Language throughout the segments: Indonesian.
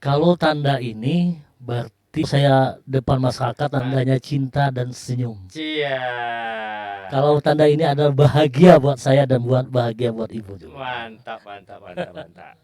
Kalau tanda ini berarti saya depan masyarakat tandanya cinta dan senyum. Cia. Kalau tanda ini adalah bahagia buat saya dan buat bahagia buat ibu juga. Mantap, mantap, mantap, mantap.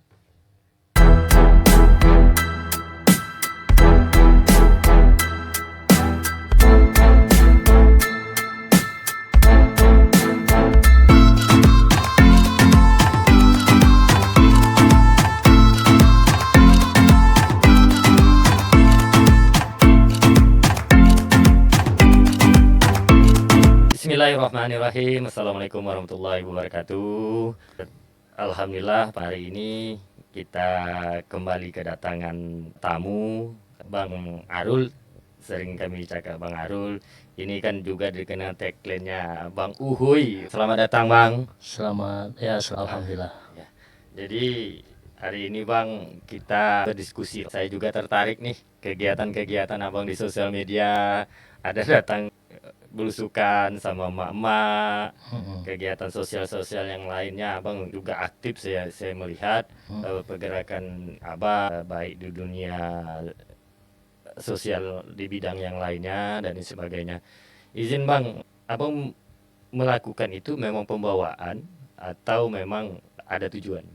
Bismillahirrahmanirrahim. Assalamualaikum warahmatullahi wabarakatuh. Alhamdulillah hari ini kita kembali kedatangan tamu Bang Arul. Sering kami cakap Bang Arul. Ini kan juga dikenal tagline-nya Bang Uhuy. Selamat datang Bang. Selamat ya, alhamdulillah. Ya. Jadi hari ini Bang kita berdiskusi. Saya juga tertarik nih kegiatan-kegiatan Abang di sosial media. Ada datang belusukan sama emak-emak, kegiatan sosial-sosial yang lainnya Abang juga aktif, saya melihat pergerakan Abang baik di dunia sosial di bidang yang lainnya dan sebagainya. Izin Bang, Abang melakukan itu memang pembawaan atau memang ada tujuan?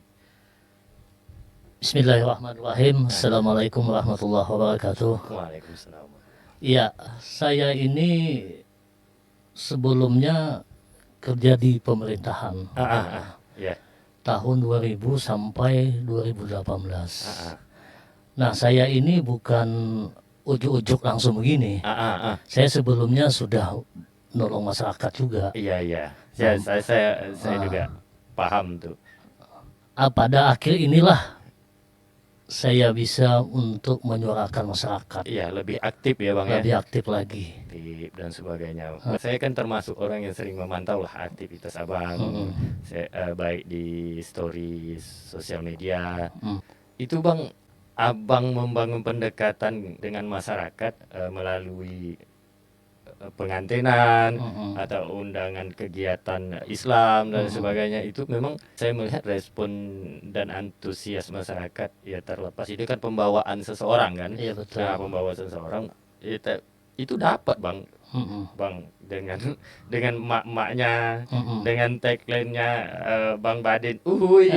Bismillahirrahmanirrahim. Assalamualaikum warahmatullahi wabarakatuh. Waalaikumsalam. Ya, saya ini sebelumnya kerja di pemerintahan Ya. tahun 2000 sampai 2018. Nah, saya ini bukan ujuk-ujuk langsung begini. Saya sebelumnya sudah nolong masyarakat juga. Iya. Saya juga paham tuh. Pada akhir inilah saya bisa untuk menyuarakan masyarakat. Iya, lebih aktif ya Bang ya. Lebih aktif lagi. Aktif dan sebagainya. Saya kan termasuk orang yang sering memantau lah aktivitas Abang. Baik di stories sosial media. Itu Bang, Abang membangun pendekatan dengan masyarakat melalui pengantinan atau undangan kegiatan Islam dan sebagainya. Itu memang saya melihat respon dan antusias masyarakat ya, terlepas itu kan pembawaan seseorang kan. Iya, betul. Nah, pembawaan seseorang itu dapat Bang. Bang dengan mak-maknya, dengan tagline-nya Bang Badin uhuy.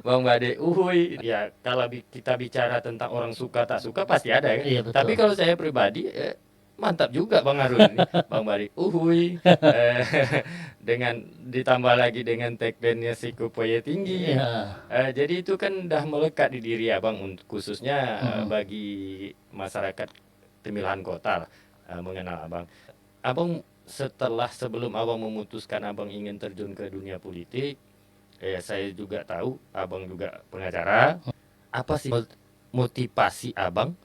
Bang Badin uhuy. Ya, kalau kita bicara tentang orang suka tak suka pasti ada kan. Iya, betul. Tapi kalau saya pribadi mantap juga Bang Arun ini. Bang Badin uhuy. Dengan ditambah lagi dengan tagline-nya Sikupaya tinggi. Jadi itu kan dah melekat di diri Abang, khususnya bagi masyarakat Temilihan Kota mengenal Abang. Abang sebelum Abang memutuskan Abang ingin terjun ke dunia politik, saya juga tahu Abang juga pengacara. Apa sih motivasi Abang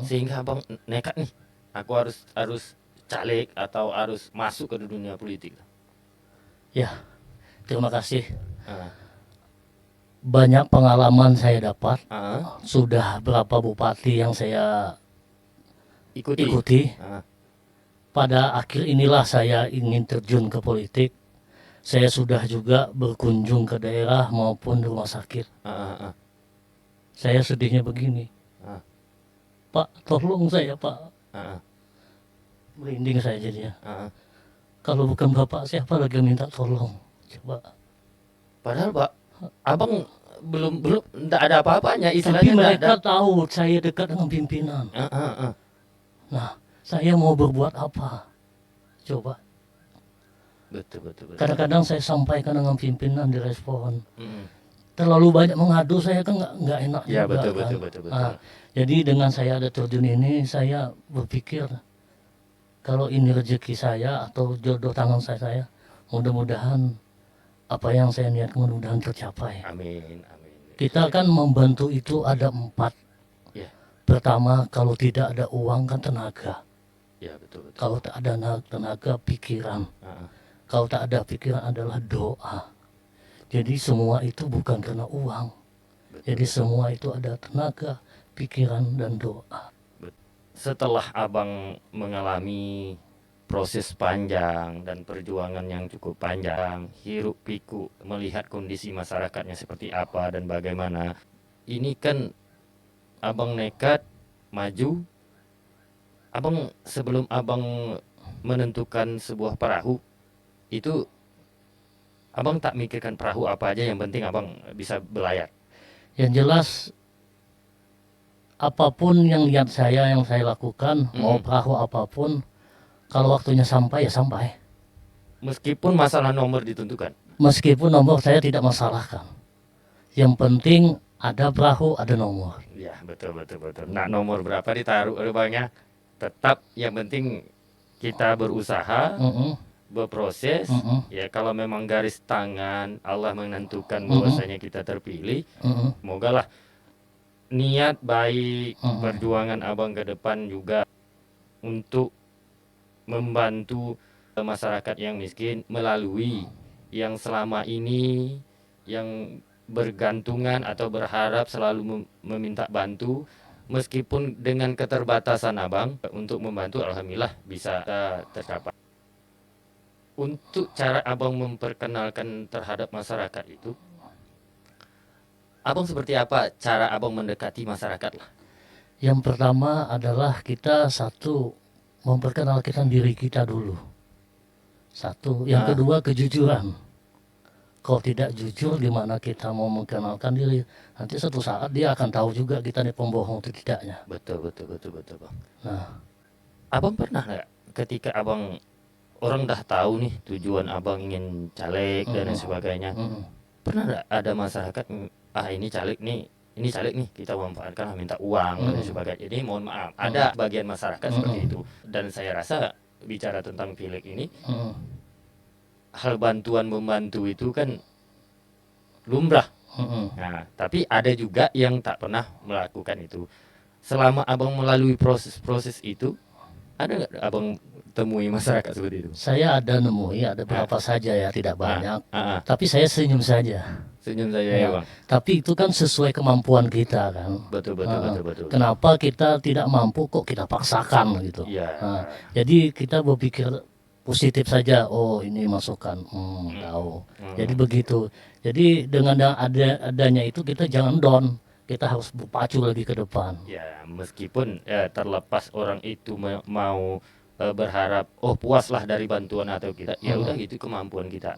sehingga Abang nekat nih, aku harus caleg atau harus masuk ke dunia politik? Ya, terima kasih. Banyak pengalaman saya dapat. Sudah berapa bupati yang saya ikuti. Pada akhir inilah saya ingin terjun ke politik. Saya sudah juga berkunjung ke daerah maupun rumah sakit. Saya sedihnya begini, Pak, tolong saya Pak. Merinding saya jadinya. Kalau bukan Bapak, siapa lagi yang minta tolong? Coba. Padahal Pak, Abang belum enggak ada apa-apanya, istilahnya. Tapi mereka tahu saya dekat dengan pimpinan. Nah, saya mau berbuat apa? Coba. Betul. Kadang-kadang saya sampaikan dengan pimpinan, direspon. Terlalu banyak mengadu, saya kan nggak enak ya, juga. Betul. Jadi dengan saya ada terjun ini, saya berpikir kalau ini rezeki saya atau jodoh tangan saya, mudah-mudahan apa yang saya niatkan mudah-mudahan tercapai. Amin. Kita kan membantu itu ada 4. Pertama, kalau tidak ada uang kan tenaga. Ya, betul. Kalau tak ada tenaga, pikiran. Kalau tak ada pikiran adalah doa. Jadi semua itu bukan karena uang. Jadi semua itu ada tenaga, pikiran, dan doa. Setelah Abang mengalami proses panjang dan perjuangan yang cukup panjang, hiruk pikuk melihat kondisi masyarakatnya seperti apa dan bagaimana, ini kan abang nekat maju. Abang sebelum abang menentukan sebuah perahu itu, abang tak mikirkan perahu apa aja, yang penting abang bisa berlayar. Yang jelas apapun yang niat saya, yang saya lakukan, mau perahu apapun, kalau waktunya sampai ya sampai. Meskipun masalah nomor ditentukan. Meskipun nomor saya tidak masalahkan. Yang penting ada perahu, ada nomor. Ya, betul. Nah, nomor berapa ditaruh abangnya, tetap yang penting kita berusaha, berproses. Ya, kalau memang garis tangan Allah menentukan bahwasanya kita terpilih, semoga lah niat baik, perjuangan abang ke depan juga untuk membantu masyarakat yang miskin melalui yang selama ini yang bergantungan atau berharap selalu meminta bantu, meskipun dengan keterbatasan abang untuk membantu, alhamdulillah bisa tercapai. Untuk cara abang memperkenalkan terhadap masyarakat itu, abang seperti apa cara abang mendekati masyarakat lah? Yang pertama adalah kita satu memperkenalkan diri kita dulu. Satu. Yang kedua kejujuran. Kalau tidak jujur gimana kita mau mengenalkan diri? Nanti suatu saat dia akan tahu juga kita ini pembohong atau tidaknya. Betul bang. Nah, abang pernah nggak ketika abang orang dah tahu nih tujuan abang ingin caleg dan sebagainya, pernah nggak ada masyarakat ini caleg nih kita manfaatkan minta uang dan sebagainya? Jadi mohon maaf, ada bagian masyarakat seperti itu. Dan saya rasa bicara tentang pileg ini, hal bantuan membantu itu kan lumrah. Nah, tapi ada juga yang tak pernah melakukan itu. Selama abang melalui proses itu, ada nggak abang temui masyarakat seperti itu? Saya ada nemui, ada berapa saja ya, tidak banyak. Tapi saya senyum saja. Senyum saja ya bang. Tapi itu kan sesuai kemampuan kita kan. Betul. Kenapa kita tidak mampu kok kita paksakan gitu. Jadi kita berpikir positif saja. Oh ini masukan, tahu. Jadi begitu. Jadi dengan adanya itu kita jangan down. Kita harus berpacu lagi ke depan. Ya, meskipun terlepas orang itu mau berharap puaslah dari bantuan atau kita, ya udah gitu kemampuan kita.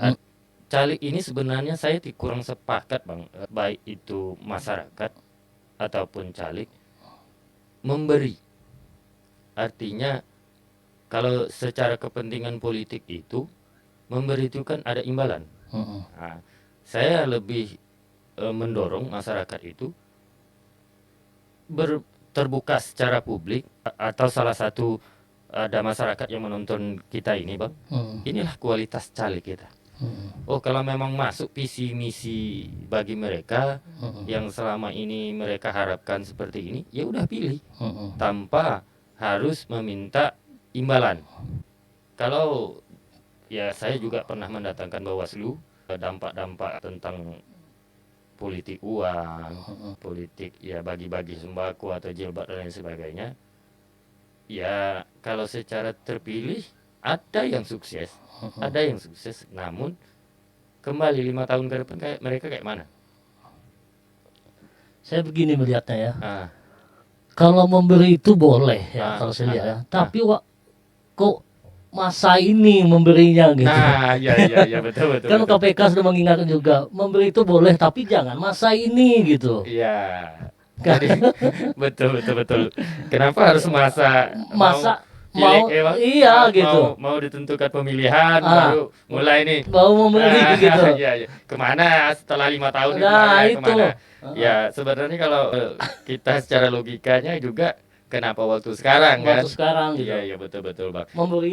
Caleg ini sebenarnya saya kurang sepakat bang, baik itu masyarakat ataupun caleg memberi. Artinya kalau secara kepentingan politik itu memberi itu kan ada imbalan. Nah, saya lebih mendorong masyarakat itu terbuka secara publik, atau salah satu ada masyarakat yang menonton kita ini bang, inilah kualitas caleg kita. Kalau memang masuk visi misi bagi mereka yang selama ini mereka harapkan seperti ini, ya udah pilih tanpa harus meminta imbalan. Kalau ya saya juga pernah mendatangkan Bawaslu, dampak-dampak tentang politik uang, politik ya bagi-bagi sembako atau jilbab dan lain sebagainya. Ya kalau secara terpilih ada yang sukses, namun kembali 5 tahun ke depan mereka kayak mana? Saya begini melihatnya ya. Kalau memberi itu boleh ya, kalau saya lihat ya. Tapi kok masa ini memberinya gitu. Nah, ya betul. Kan KPK sudah mengingatkan juga, memberi itu boleh tapi jangan masa ini gitu. Iya. Jadi betul. Kenapa harus masa mau iya gitu. Mau ditentukan pemilihan baru mulai nih. Mau memberi gitu. Iya. Kemana setelah 5 tahun itu. Kemana? Ya sebenarnya kalau kita secara logikanya juga, kenapa waktu sekarang kan? Waktu sekarang gitu. Iya betul bang.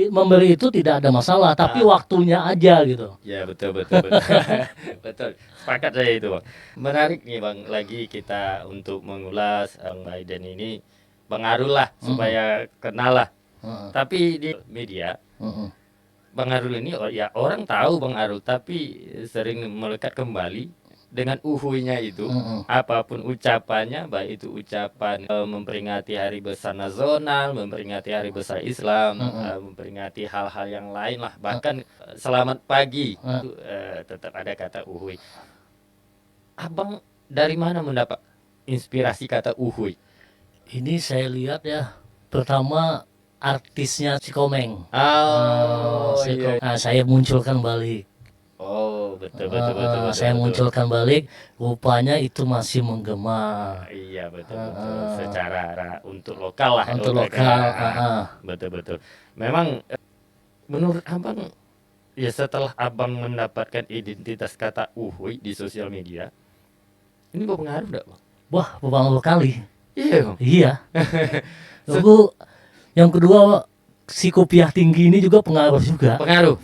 Memberi itu tidak ada masalah, tapi waktunya aja gitu. Ya betul. Betul. Sepakat saya itu bang. Menarik nih bang, lagi kita untuk mengulas Bang Biden ini, Bang Arul lah supaya kenal lah. Tapi di media Bang Arul ini ya orang tahu Bang Arul, tapi sering melekat kembali dengan uhuinya itu. Apapun ucapannya, baik itu ucapan memperingati hari besar nasional, memperingati hari besar Islam, memperingati hal-hal yang lain lah, bahkan selamat pagi itu tetap ada kata uhui. Abang dari mana mendapat inspirasi kata uhuy? Ini saya lihat ya, pertama artisnya si Komeng. Oh, iya. Nah, saya munculkan balik. Oh, betul. Saya munculkan balik, rupanya itu masih menggema. Iya, betul. Secara untuk lokal lah. Untuk lokal. Betul. Memang menurut abang, ya setelah abang mendapatkan identitas kata uhuy di sosial media, ini berpengaruh enggak, Bang? Wah, berpengaruh kali. Iya, Bang. Iya. Lalu yang kedua, si kopiah tinggi ini juga pengaruh juga. Pengaruh.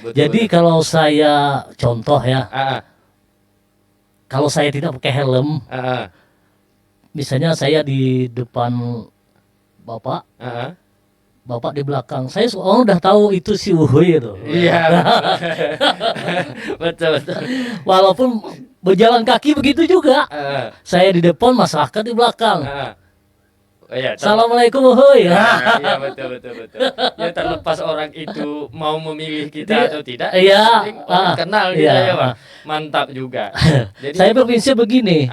Betul, jadi kalau saya contoh ya, kalau saya tidak pakai helm, misalnya saya di depan bapak, bapak di belakang, saya udah tahu itu si uhuy itu. Iya. Betul. Walaupun berjalan kaki begitu juga, saya di depan, masyarakat di belakang. Iya, Assalamualaikum uhuy. Iya, betul. Ya, terlepas orang itu mau memilih kita atau tidak, iya, orang kenal kita, iya, ya, Bang. Mantap juga. Jadi saya berprinsip begini,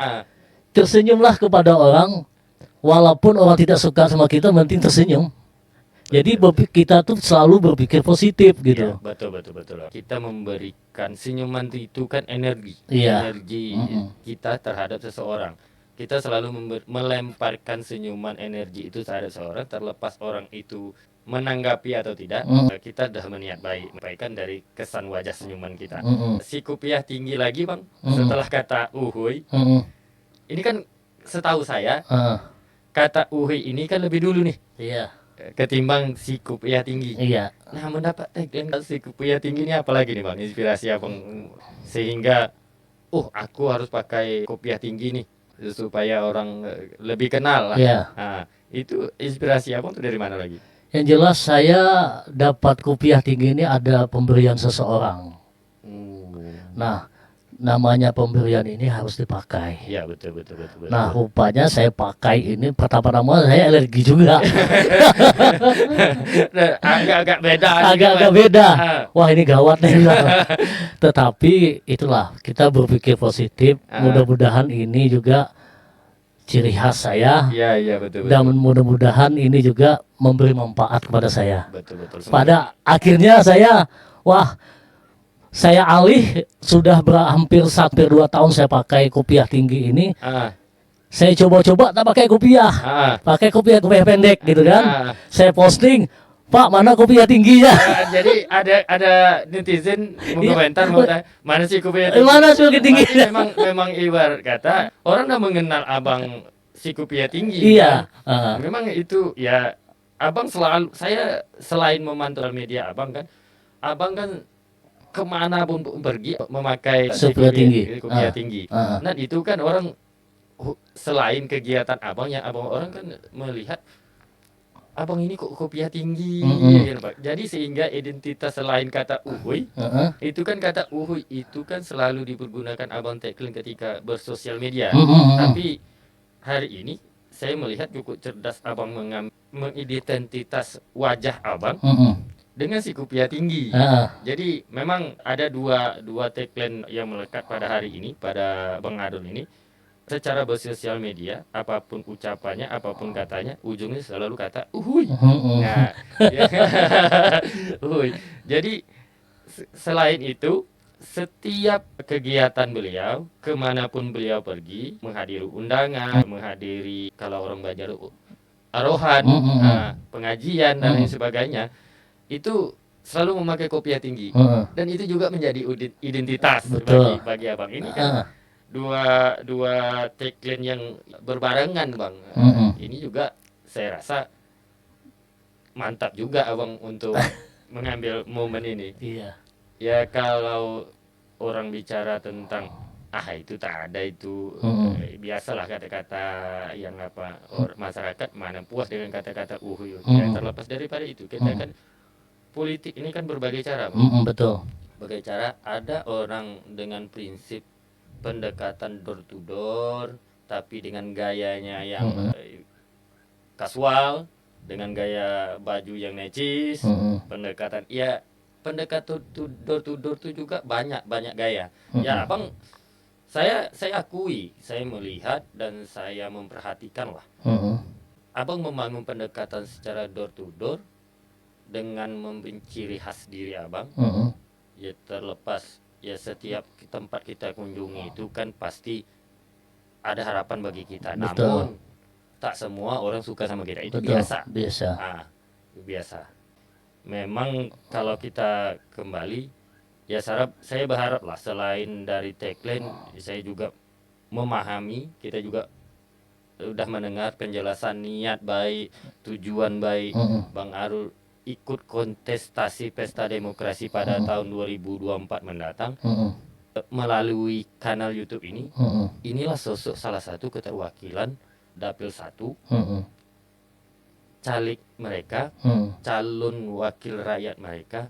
tersenyumlah kepada orang, walaupun orang tidak suka sama kita, penting tersenyum. Jadi kita tuh selalu berpikir positif gitu. Ya, betul. Kita memberikan senyuman itu kan energi, Iya. energi kita terhadap seseorang. Kita selalu melemparkan senyuman energi itu terhadap seseorang, terlepas orang itu menanggapi atau tidak. Kita sudah meniat baik, menyampaikan dari kesan wajah senyuman kita. Si kopiah tinggi lagi, Bang, setelah kata uhuy, ini kan setahu saya kata uhuy ini kan lebih dulu nih. Iya. Ketimbang si kopiah tinggi. Iya. Nah, mendapat tagline si kopiah tinggi ini apalagi nih, Bang, inspirasi Abang sehingga aku harus pakai kopiah tinggi nih supaya orang lebih kenal lah. Iya. Nah, itu inspirasi Abang tuh dari mana lagi? Yang jelas saya dapat kopiah tinggi ini ada pemberian seseorang. Nah, namanya pemberian ini harus dipakai. Iya, betul. Nah, rupanya saya pakai ini, pertama-tama saya alergi juga. Agak-agak beda. Agak-agak beda. Wah, ini gawat nih. Tetapi itulah, kita berpikir positif. Mudah-mudahan ini juga ciri khas saya. Iya, betul. Dan mudah-mudahan ini juga memberi manfaat kepada saya. Betul. Pada akhirnya saya alih, sudah hampir 2 tahun saya pakai kopiah tinggi ini. Saya coba-coba tak pakai kopiah, pakai kopiah pendek gitu kan. Saya posting, Pak, mana kopiah tingginya? Jadi ada netizen mengomentar, mana sih kopiah tinggi? Mana sih kopiah tinggi? Memang ibarat kata orang udah mengenal Abang si kopiah tinggi. Iya. Kan? Memang itu ya, Abang saya selain memantau media Abang kan kemana pun pergi memakai kopiah tinggi. Nah, itu kan orang selain kegiatan Abang yang orang kan melihat Abang ini kok kopiah tinggi, gitu, Pak. Jadi sehingga identitas selain kata uhuy, itu kan kata uhuy itu kan selalu dipergunakan Abang tagline ketika bersosial media. Tapi hari ini saya melihat cukup cerdas Abang mengidentitas wajah Abang dengan si kopiah tinggi. Jadi memang ada dua tagline yang melekat pada hari ini, pada Bang Adul ini. Secara bersosial media, apapun ucapannya, apapun katanya, ujungnya selalu kata uhuy. Nah, uhuy. Jadi selain itu, setiap kegiatan beliau, kemanapun beliau pergi, menghadiri undangan, menghadiri kalau orang belajar arohan, pengajian dan lain sebagainya, itu selalu memakai kopiah tinggi. Dan itu juga menjadi identitas bagi Abang ini kan. Dua tagline yang berbarengan, Bang. Ini juga saya rasa mantap juga Abang untuk mengambil momen ini. Iya. Ya, kalau orang bicara tentang itu tak ada itu, biasalah kata-kata yang masyarakat mana puas dengan kata-kata uhuy. Ya, terlepas daripada itu, kita kan politik ini kan berbagai cara, Bang. Betul. Berbagai cara. Ada orang dengan prinsip pendekatan door to door, tapi dengan gayanya yang kasual, dengan gaya baju yang necis, pendekatan door to door itu juga banyak gaya. Ya, Abang Saya akui, saya melihat dan saya memperhatikan lah. Abang membangun pendekatan secara door to door dengan ciri khas diri abang. Ya terlepas ya setiap tempat kita kunjungi itu kan pasti ada harapan bagi kita. Betul. Namun tak semua orang suka sama kita. Itu Betul, biasa. Biasa. Memang kalau kita kembali, ya saya berharap lah selain dari tagline, saya juga memahami, kita juga udah mendengar penjelasan niat baik, tujuan baik Bang Arul ikut kontestasi pesta demokrasi pada tahun 2024 mendatang melalui kanal YouTube ini. Inilah sosok salah satu keterwakilan Dapil 1, caleg mereka, calon wakil rakyat mereka.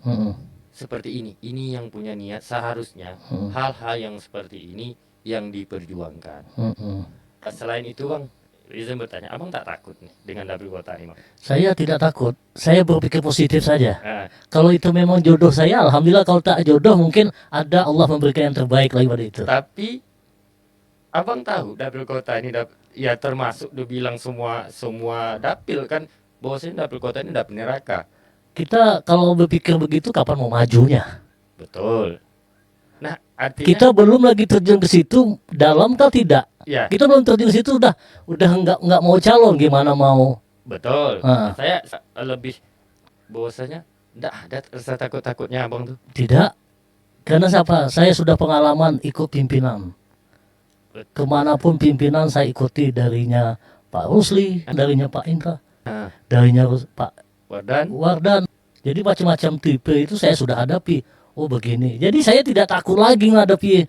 Seperti ini yang punya niat. Seharusnya hal-hal yang seperti ini yang diperjuangkan. Selain itu Bang Rizal bertanya, abang tak takut nih dengan dapil kota ini, Bang? Saya tidak takut, saya berpikir positif saja. Kalau itu memang jodoh saya, alhamdulillah. Kalau tak jodoh, mungkin ada Allah memberikan yang terbaik lagi pada itu. Tapi abang tahu dapil kota ini ya termasuk dibilang semua dapil kan, bahwasanya dapil kota ini dapil neraka. Kita kalau berpikir begitu, kapan mau majunya? Betul. Nah, artinya kita belum lagi terjun ke situ, dalam kah tidak? Ya. Kita belum terjun ke situ, udah nggak mau calon, gimana mau? Betul. Saya lebih bahwasanya enggak ada rasa takut-takutnya abang tuh. Tidak. Karena siapa? Saya sudah pengalaman ikut pimpinan. Kemanapun pimpinan saya ikuti, darinya Pak Rusli, darinya Pak Indra, darinya Pak Wardan. Jadi macam-macam tipe itu saya sudah hadapi. Oh begini. Jadi saya tidak takut lagi menghadapi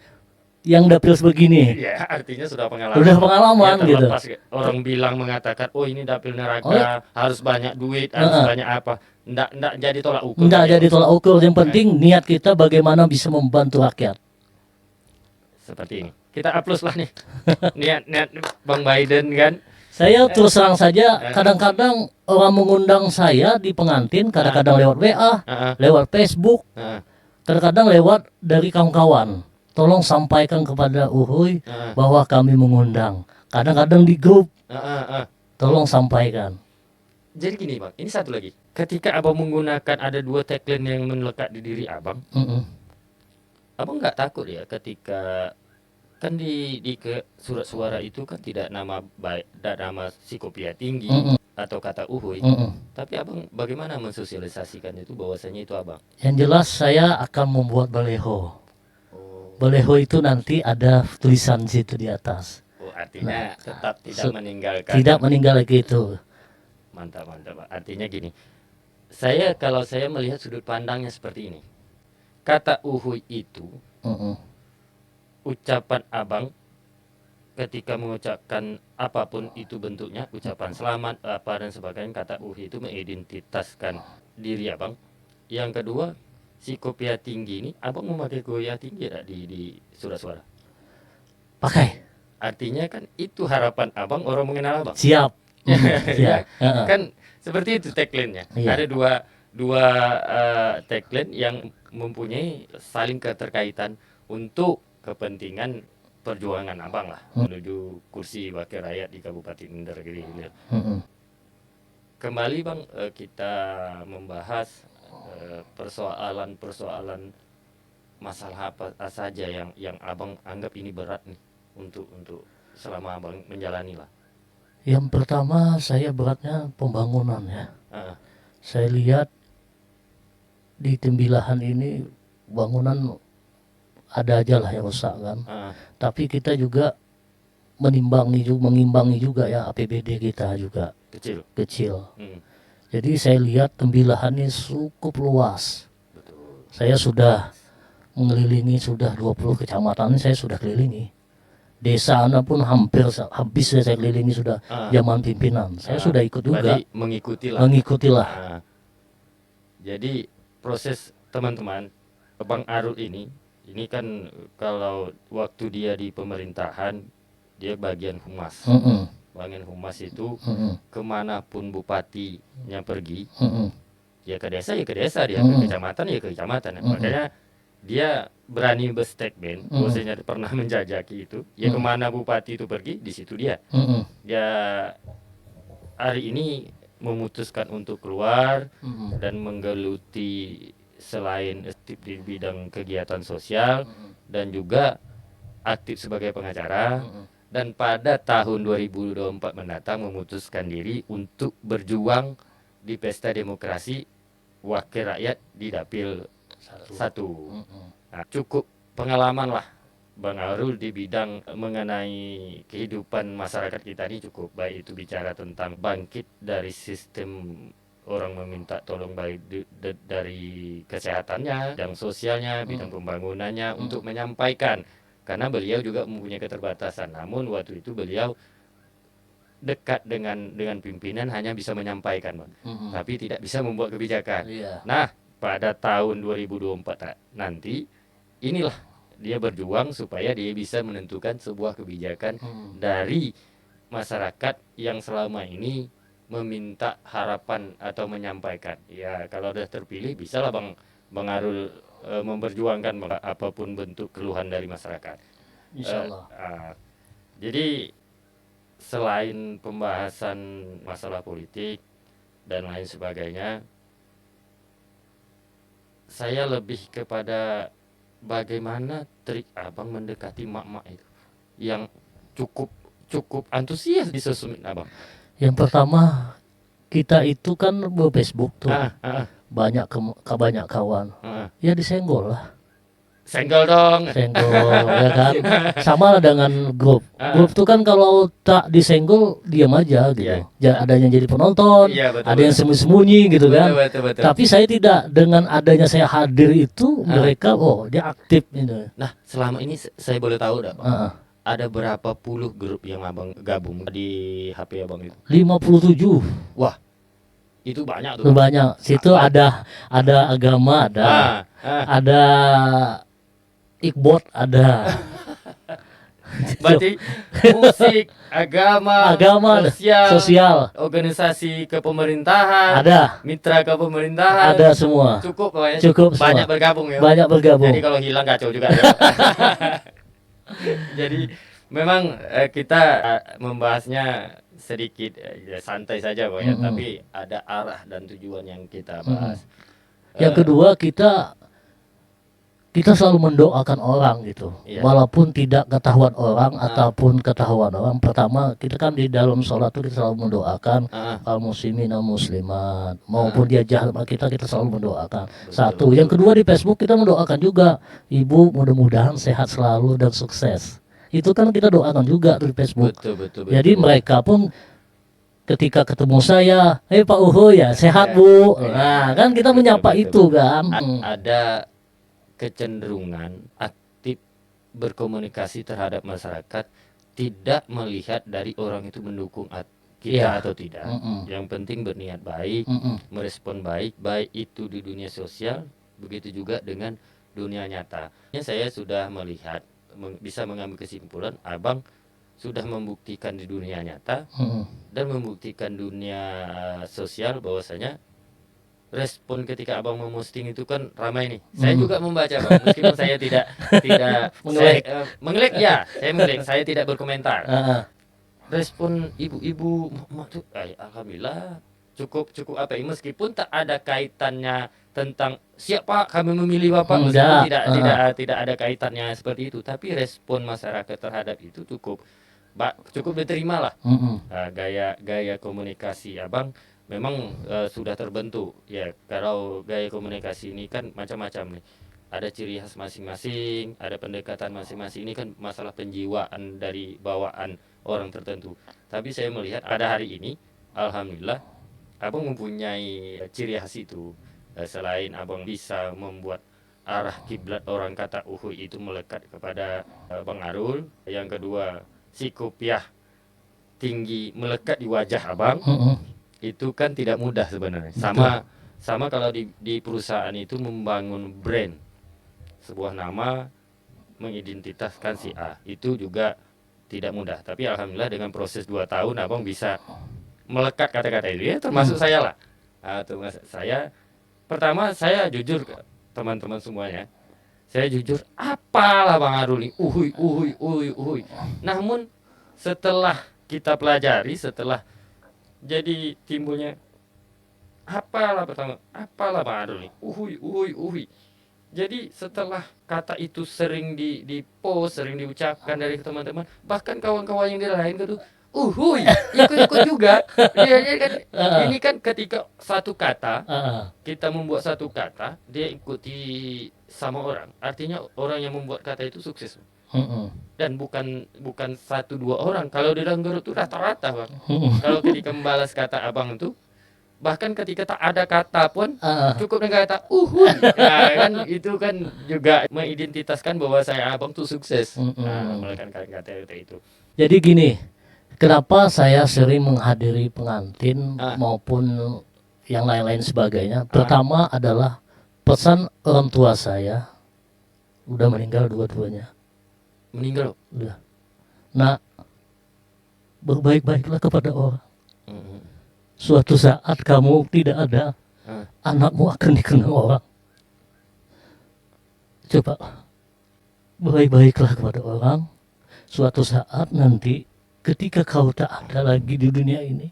yang dapil sebegini. Ya, artinya sudah pengalaman. Sudah pengalaman ya, gitu. Orang bilang mengatakan, oh ini dapil neraka, harus banyak duit, harus banyak apa. Nggak jadi tolak ukur. Nggak jadi tolak ukur. Yang penting niat kita bagaimana bisa membantu rakyat. Seperti ini. Kita upload lah nih. niat Bang Biden kan. Saya terus terang saja, kadang-kadang orang mengundang saya di pengantin, kadang-kadang lewat WA, lewat Facebook, kadang-kadang lewat dari kawan-kawan. Tolong sampaikan kepada Uhuy bahwa kami mengundang. Kadang-kadang di grup, tolong sampaikan. Jadi gini Bang, ini satu lagi. Ketika abang menggunakan ada 2 tagline yang melekat di diri abang, abang nggak takut ya ketika kan di ke surat suara itu kan tidak nama Psikopia Tinggi atau kata Uhuy, tapi abang bagaimana mensosialisasikan itu bahwasanya itu abang? Yang jelas saya akan membuat baleho. Baleho itu nanti ada tulisan situ di atas. Artinya tetap tidak meninggalkan. Tidak meninggalkan itu. Mantap. Artinya gini, kalau saya melihat sudut pandangnya seperti ini. Kata Uhuy itu ucapan abang ketika mengucapkan apapun itu bentuknya, ucapan selamat apa dan sebagainya, kata Uhuy itu mengidentitaskan diri abang. Yang kedua, Psikopia Tinggi ini, abang memakai kopiah tinggi tidak di surat suara? Pakai. Artinya kan itu harapan abang orang mengenal abang. Siap. Ya, kan seperti itu tagline-nya. Ada dua tagline yang mempunyai saling keterkaitan untuk kepentingan perjuangan abang lah menuju kursi wakil rakyat di Kabupaten Indragiri Hilir. Kembali Bang, kita membahas persoalan masalah apa saja yang abang anggap ini berat nih untuk selama abang menjalani lah. Yang pertama saya beratnya pembangunan ya. Saya lihat di Tembilahan ini bangunan ada aja lah yang rusak kan. Tapi kita juga mengimbangi juga ya APBD kita juga kecil. Jadi saya lihat Tembilahan ini cukup luas. Saya sudah mengelilingi, sudah 20 kecamatan saya sudah kelilingi. Desa Anda pun hampir habis saya kelilingi sudah zaman pimpinan. Saya sudah ikut juga. Mengikutilah. Jadi proses teman-teman Bang Arul ini kan kalau waktu dia di pemerintahan dia bagian humas. Bagian humas itu kemanapun bupatinya pergi, ya ke desa dia ke kecamatan ya ke kecamatan. Makanya dia berani berstatement, bahwasanya pernah menjajaki itu, ya kemana bupati itu pergi, di situ dia. Dia hari ini memutuskan untuk keluar dan menggeluti selain aktif di bidang kegiatan sosial dan juga aktif sebagai pengacara. Dan pada tahun 2024 mendatang memutuskan diri untuk berjuang di pesta demokrasi wakil rakyat di dapil 1. Nah, cukup pengalaman lah Bang Arul di bidang mengenai kehidupan masyarakat kita ini cukup, baik itu bicara tentang bangkit dari sistem orang meminta tolong baik dari kesehatannya, bidang sosialnya, bidang pembangunannya, untuk menyampaikan, karena beliau juga mempunyai keterbatasan. Namun waktu itu beliau dekat dengan pimpinan, hanya bisa menyampaikan, Bang, tapi tidak bisa membuat kebijakan. Nah, pada tahun 2024 nanti inilah dia berjuang supaya dia bisa menentukan sebuah kebijakan dari masyarakat yang selama ini meminta harapan atau menyampaikan. Ya kalau sudah terpilih, bisalah Bang Arul memperjuangkan apapun bentuk keluhan dari masyarakat. Insyaallah. Jadi selain pembahasan masalah politik dan lain sebagainya, saya lebih kepada bagaimana trik Abang mendekati mak-mak itu yang cukup antusias di sosmed Abang. Yang pertama, kita itu kan Facebook tuh, banyak kawan, ya disenggol lah. Senggol dong. Senggol ya kan. Sama lah dengan grup. Grup tuh kan kalau tak disenggol diam aja gitu. Ada yang jadi penonton, ada yang sembunyi-sembunyi gitu kan. Betul. Tapi saya tidak, dengan adanya saya hadir itu mereka dia aktif gitu. Nah, selama ini saya boleh tahu enggak, Bang? Ada berapa puluh grup yang Abang gabung di HP Abang itu? 57. Wah, itu banyak tuh. Banyak. Situ ada agama, ada Ikbot, ada. Berarti musik, agama, sosial, organisasi kepemerintahan, ada, mitra kepemerintahan, ada semua. Cukup pokoknya. Cukup banyak semua. bergabung ya. Banyak bergabung. Jadi kalau hilang kacau juga. Ya. Jadi memang kita membahasnya sedikit santai saja pokoknya, tapi ada arah dan tujuan yang kita bahas. Yang kedua, kita selalu mendoakan orang gitu, walaupun tidak ketahuan orang ataupun ketahuan orang. Pertama, kita kan di dalam sholat itu kita selalu mendoakan al muslimin al muslimat, maupun dia jahat sama kita selalu mendoakan. Satu. Yang kedua, di Facebook kita mendoakan juga, ibu mudah-mudahan sehat selalu dan sukses. Itu kan kita doakan juga di Facebook. Betul. Jadi mereka pun ketika ketemu saya, Pak Uho ya sehat Bu. Nah kan kita menyapa itu kan. Ada kecenderungan aktif berkomunikasi terhadap masyarakat, tidak melihat dari orang itu mendukung kita atau tidak. Yang penting berniat baik, merespon baik itu di dunia sosial, begitu juga dengan dunia nyata. Saya sudah melihat, bisa mengambil kesimpulan, Abang sudah membuktikan di dunia nyata dan membuktikan dunia sosial bahwasanya respon ketika Abang memposting itu kan ramai nih. Saya juga membaca, Bang, meskipun saya tidak mengelek ya, saya mengelek, saya tidak berkomentar. Respon ibu-ibu mak tuh alhamdulillah cukup apa, meskipun tak ada kaitannya tentang siapa kami memilih Bapak, meskipun tidak ada kaitannya seperti itu, tapi respon masyarakat terhadap itu cukup diterima lah. Gaya komunikasi Abang memang sudah terbentuk ya. Kalau gaya komunikasi ini kan macam-macam nih, ada ciri khas masing-masing, ada pendekatan masing-masing. Ini kan masalah penjiwaan dari bawaan orang tertentu. Tapi saya melihat pada hari ini alhamdulillah Abang mempunyai ciri khas itu. Selain Abang bisa membuat arah kiblat orang kata uhuy itu melekat kepada Bang Arul, yang kedua psikopiah tinggi melekat di wajah Abang. Itu kan tidak mudah sebenarnya. Sama kalau di perusahaan itu membangun brand, sebuah nama, mengidentitaskan si A, itu juga tidak mudah. Tapi alhamdulillah dengan proses 2 tahun Abang bisa melekat kata-kata itu ya, termasuk saya lah. Termasuk saya. Pertama saya jujur ke teman-teman semuanya, saya jujur, apalah Bang Arul ini, uhui. Namun setelah kita pelajari, setelah jadi timbulnya, apalah Bang Arul ini, uhui. Jadi setelah kata itu sering di post, sering diucapkan dari teman-teman, bahkan kawan-kawan yang di lain gitu, uhui, ikut juga. Dia kan, ini kan ketika satu kata, kita membuat satu kata, dia ikuti sama orang. Artinya orang yang membuat kata itu sukses. Dan bukan satu dua orang. Kalau di dalam grup itu rata-rata, Bang. Kalau ketika membalas kata abang itu, bahkan ketika tak ada kata pun cukup dengan kata uhuy. Nah, kan itu kan juga mengidentitaskan bahwa saya abang tuh sukses. Melakukan kata-kata itu. Jadi gini, kenapa saya sering menghadiri pengantin maupun yang lain-lain sebagainya? Pertama adalah pesan orang tua saya, udah meninggal dua-duanya. Meninggal? Udah. Nah, berbaik-baiklah kepada orang. Suatu saat kamu tidak ada, anakmu akan dikenang orang. Coba, baik-baiklah kepada orang. Suatu saat nanti, ketika kau tak ada lagi di dunia ini,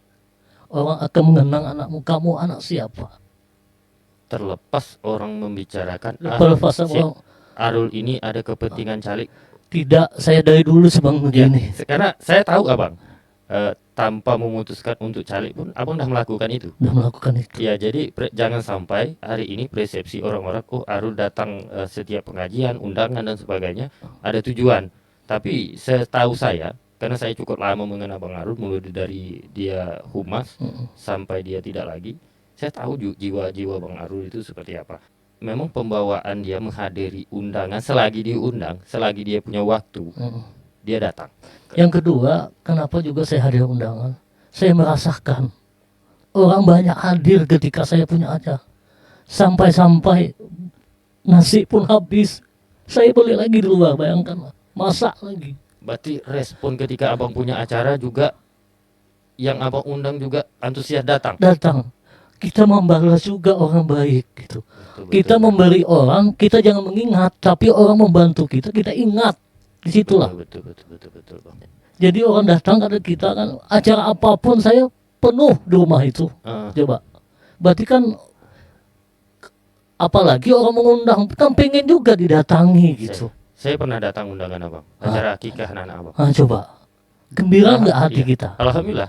orang akan mengenang anakmu. Kamu anak siapa? Terlepas orang membicarakan, Arul ini ada kepentingan calik. Tidak, saya dari dulu sebang begini. Karena saya tahu abang, tanpa memutuskan untuk calik pun abang dah melakukan itu. Ya, jadi jangan sampai hari ini persepsi orang-orang, Arul datang setiap pengajian, undangan dan sebagainya ada tujuan. Tapi setahu saya, karena saya cukup lama mengenal Bang Arul, mulai dari dia humas sampai dia tidak lagi, saya tahu jiwa-jiwa Bang Arul itu seperti apa. Memang pembawaan dia menghadiri undangan, selagi diundang, selagi dia punya waktu, dia datang. Yang kedua, kenapa juga saya hadir undangan? Saya merasakan orang banyak hadir ketika saya punya acara. Sampai-sampai nasi pun habis. Saya beli lagi di luar, bayangkan, masak lagi. Berarti respon ketika abang punya acara juga, yang abang undang juga antusias datang. Kita membalas juga orang baik gitu. Betul. Kita memberi orang, kita jangan mengingat, tapi orang membantu kita ingat. Disitulah. Betul. Bang. Jadi orang datang ke kita kan, acara apapun saya penuh di rumah itu. Coba. Berarti kan apalagi orang mengundang kan pengen juga didatangi gitu. Saya pernah datang undangan abang, acara akikah anak abang. Coba. Gembira nggak hati kita? Alhamdulillah.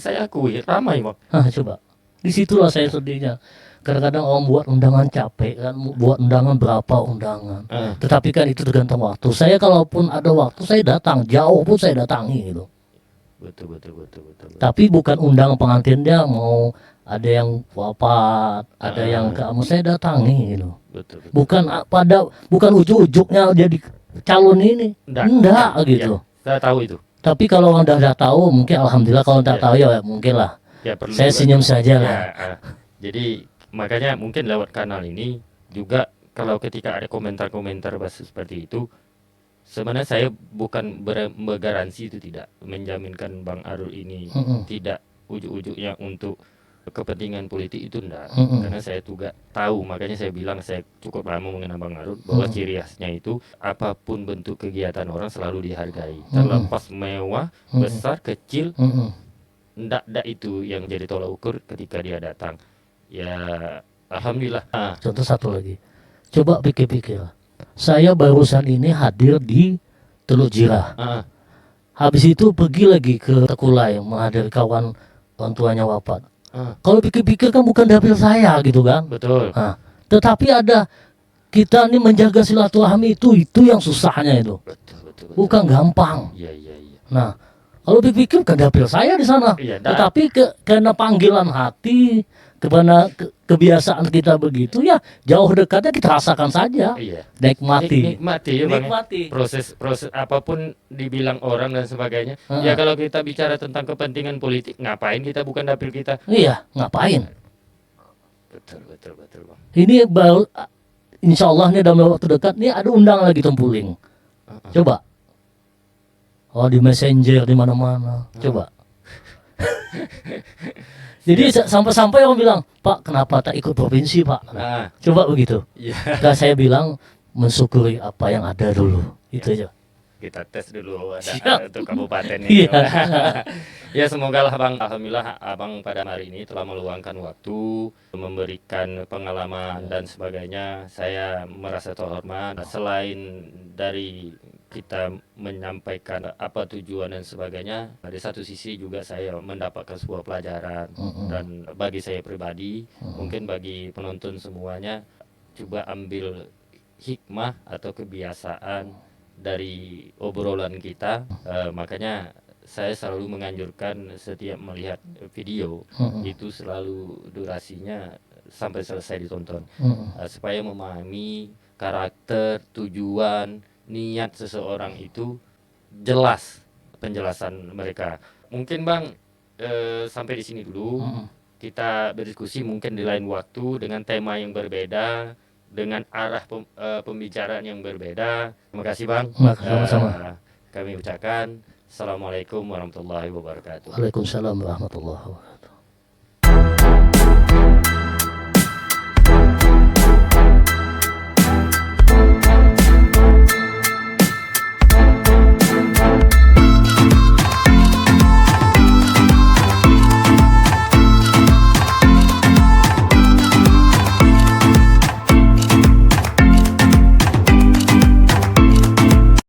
Saya akui ramai, Bang. Coba. Disitulah saya sedihnya. Kadang-kadang orang buat undangan capek kan, buat undangan berapa undangan. Tetapi kan itu tergantung waktu. Saya kalaupun ada waktu saya datang, jauh pun saya datangi gitu. Betul. Tapi bukan undangan pengantin dia mau ada yang wafat, ada yang kamu saya datangi gitu. Betul. Bukan ujuk-ujuknya jadi calon ini. Enggak gitu. Ya, saya tahu itu. Tapi kalau orang udah tahu mungkin alhamdulillah, kalau tidak tahu ya mungkin lah. Ya, saya senyum saja lah. Jadi makanya mungkin lewat kanal ini juga, kalau ketika ada komentar-komentar seperti itu, sebenarnya saya bukan bergaransi itu, tidak menjaminkan Bang Arul ini tidak ujuk-ujuknya untuk kepentingan politik, itu enggak. Karena saya juga tahu, makanya saya bilang saya cukup lama mengenal Bang Arul, bahwa ciri khasnya itu apapun bentuk kegiatan orang selalu dihargai, terlepas mewah, besar, kecil, enggak itu yang jadi tolak ukur ketika dia datang. Ya, alhamdulillah. Contoh satu lagi, coba pikir-pikir, saya barusan ini hadir di Teluk Jirah. Habis itu pergi lagi ke Tekulai menghadiri kawan orang tuanya wafat. Kalau pikir-pikir kan bukan dapil saya gitu kan. Betul. Tetapi ada kita ini menjaga silaturahmi itu yang susahnya itu. Betul. Bukan gampang. Iya. Nah, kalau pikir kan dapil saya di sana. Tetapi karena panggilan hati, karena kebiasaan kita begitu ya, jauh dekatnya kita rasakan saja. Nikmati ya, Bang. Proses apapun dibilang orang dan sebagainya. Ya kalau kita bicara tentang kepentingan politik, ngapain kita bukan dapil kita? Iya, ngapain? Betul, Bang. Ini baru insya Allah nih dalam waktu dekat nih ada undangan lagi Tempuling. Coba. Di Messenger di mana-mana. Coba. Jadi sampai-sampai orang bilang, Pak, kenapa tak ikut provinsi, Pak? Coba begitu. Saya bilang, mensyukuri apa yang ada dulu. Itu aja. Kita tes dulu Siap. untuk kabupaten ini. Iya. Ya semoga lah Bang, alhamdulillah Abang pada hari ini telah meluangkan waktu, memberikan pengalaman dan sebagainya. Saya merasa terhormat. Selain dari kita menyampaikan apa tujuan dan sebagainya, di satu sisi juga saya mendapatkan sebuah pelajaran. Dan bagi saya pribadi, mungkin bagi penonton semuanya, coba ambil hikmah atau kebiasaan dari obrolan kita. Makanya saya selalu menganjurkan setiap melihat video itu selalu durasinya sampai selesai ditonton, supaya memahami karakter, tujuan, niat seseorang itu jelas penjelasan mereka. Mungkin Bang, sampai di sini dulu. Kita berdiskusi mungkin di lain waktu dengan tema yang berbeda, dengan arah pembicaraan yang berbeda. Terima kasih Bang. Sama-sama. Kami ucapkan Assalamualaikum warahmatullahi wabarakatuh. Waalaikumsalam warahmatullahi wabarakatuh.